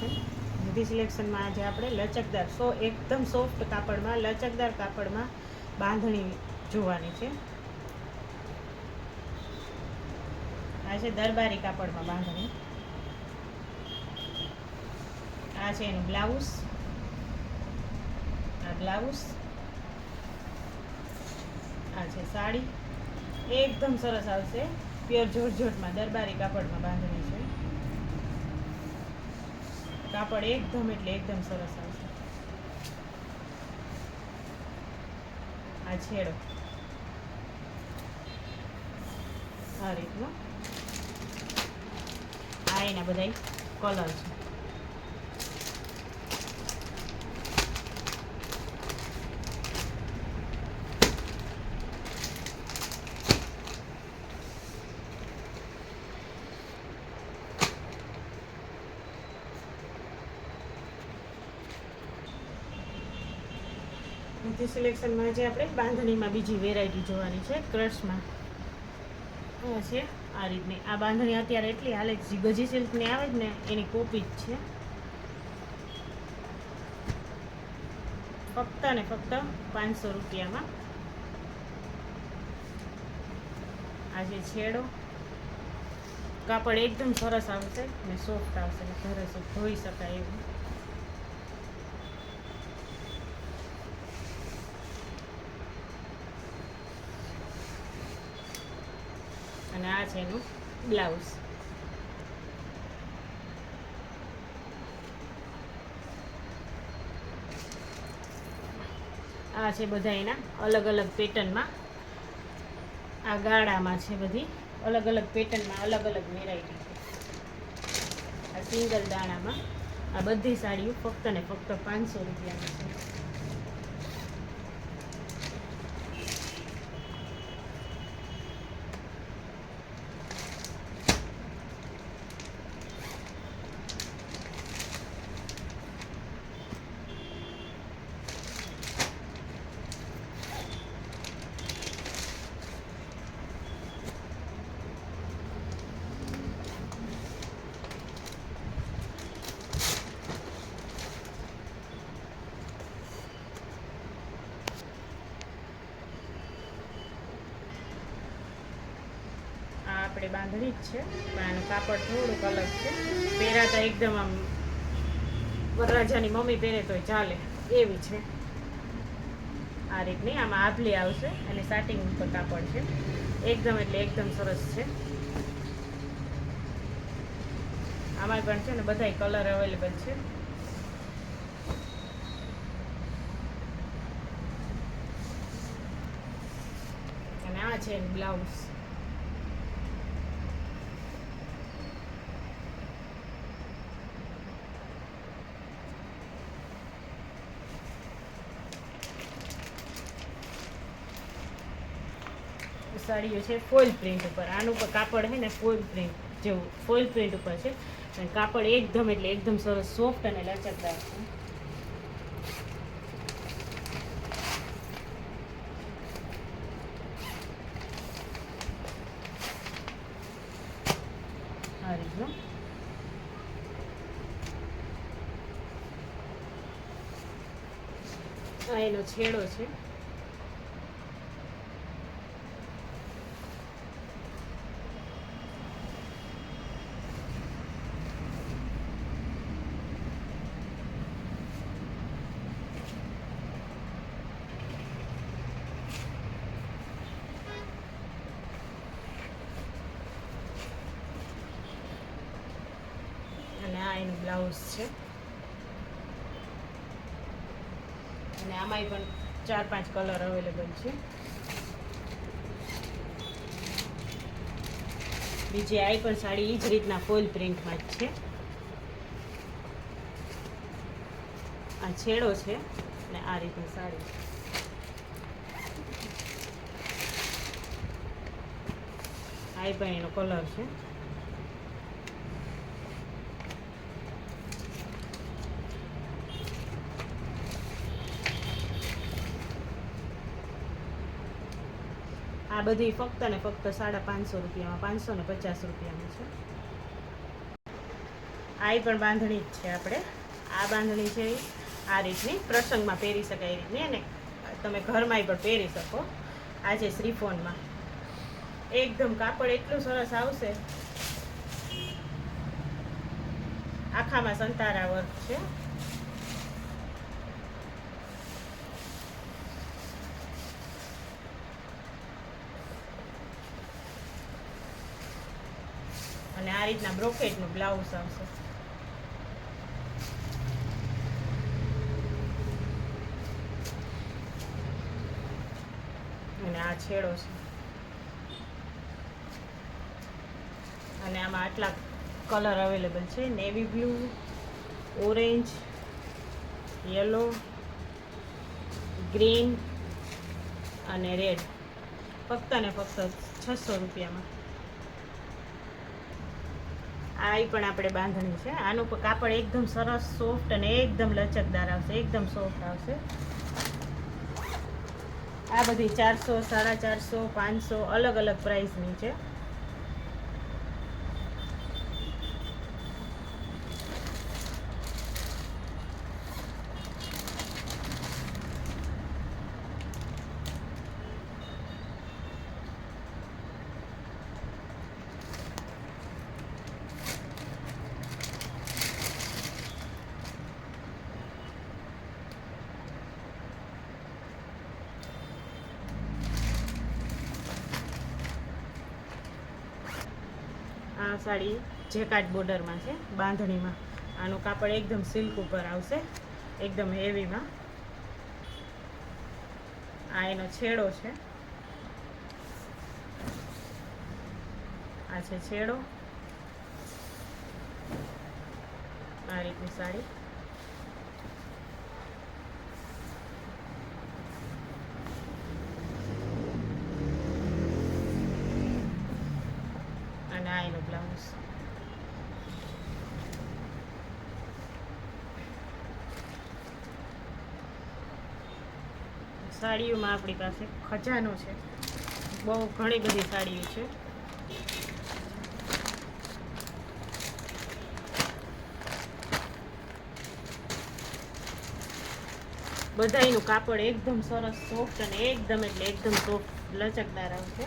નિધિ સિલેક્શનમાં આજે આપણે લચકદાર એકદમ સોફ્ટ કાપડમાં લચકદાર કાપડમાં બાંધણી જોવાની છે. આ છે દરબારી કાપડમાં બાંધણી. આ છે એનું બ્લાઉઝ. આ બ્લાઉઝ. આ છે સાડી. એકદમ સરસ આવશે. પ્યોર જોરજોટમાં દરબારી કાપડમાં બાંધણી છે. કાપડ એકદમ એટલે એકદમ સરસ આવશે. આ છેડો આ રીતનો. આ એના બધા કલર છે. નિધિ સિલેક્શનમાં આજે આપણે બાંધણીમાં બીજી વેરાયટી જોવાની છે. ક્રશમાં છે આ રીતની. આ બાંધણી અત્યારે એટલી હાલે છે, ગજી સિલ્કની આવે જ ને એની કોપી જ છે. ફક્ત ને ફક્ત 500 રૂપિયામાં. આ છે છેડો. કાપડ એકદમ સરસ આવશે ને સોફ્ટ આવશે ને ઘરે ધોઈ શકાય એવું. અને આ છે એનું બ્લાઉઝ. આ છે બધા એના અલગ અલગ પેટર્નમાં. આ ગાળામાં છે બધી અલગ અલગ પેટર્નમાં અલગ અલગ વેરાયટી છે. આ સિંગલ દાણામાં. આ બધી સાડીઓ ફક્ત ને ફક્ત 500 રૂપિયાની છે. આપણે બાંધણી જ છે પણ આનું કાપડ થોડુંક અલગ છે. પહેરાતા એકદમ આમ વરરાજાની મમ્મી પહેરે તોય ચાલે એવી છે. આ રીતની આમાં આભલી આવશે અને સાટિંગ ઉપર કાપડ છે. એકદમ એટલે એકદમ સરસ છે. આમાં પણ છે ને બધાય કલર અવેલેબલ છે. અને આ છે બ્લાઉઝ. સાડીઓ છે ફોઇલ પ્રિન્ટ ઉપર. આનું પર કાપડ છે ને ફોઇલ પ્રિન્ટ જેવું ફોઇલ પ્રિન્ટ ઉપર છે. અને કાપડ એકદમ એટલે એકદમ સરસ સોફ્ટ અને લચકદાર છે. આ રીતનો. આ એનો છેડો છે. અને આ એનું બ્લાઉઝ છે. અને આમાંય પણ 4-5 કલર અવેલેબલ છે. બીજી આ પણ સાડી એ જ રીતના ફોઇલ પ્રિન્ટમાં જ છે. આ છેડો છે અને આ રીતની સાડી. આ પણ એનો કલર છે. આ બધી ફક્ત ને ફક્ત 550 રૂપિયામાં 550 રૂપિયાની છે. આ પણ બાંધણી જ છે. આપણે આ બાંધણી છે આ રીતની પ્રસંગમાં પહેરી શકાય એ રીતની, અને તમે ઘરમાંય પણ પહેરી શકો. આ છે શ્રીફોનમાં, એકદમ કાપડ એટલું સરસ આવશે. આખામાં સંતારા વર્ક છે. અને આ રીતના બ્રોકેટનું બ્લાઉઝ આવશે. અને આ છેડો છે. અને આમાં આટલા કલર અવેલેબલ છે: navy blue, orange, yellow, green અને રેડ. ફક્ત ને ફક્ત 600 રૂપિયામાં. આ પણ આપણે બાંધણી છે. આનું કાપડ એકદમ સરસ સોફ્ટ અને એકદમ લચકદાર આવશે, એકદમ સોફ્ટ આવશે. આ બધી 400, 450, 500 અલગ અલગ પ્રાઇસની છે. આ સાડી જેકાટ બોર્ડરમાં છે, બાંધણીમાં. આનું કાપડ એકદમ સિલ્ક ઉપર આવશે, એકદમ હેવીમાં. આ એનો છેડો છે. આ છે છેડો. આ રીતની સાડી. અને આ એનો બ્લાઉઝ. સાડીઓમાં આપણી પાસે ખજાનો છે. બહુ ઘણી બધી સાડીઓ છે. બધાયનું કાપડ એકદમ સરસ સોફ્ટ અને એકદમ એટલે એકદમ સોફ્ટ લચકદાર આવશે.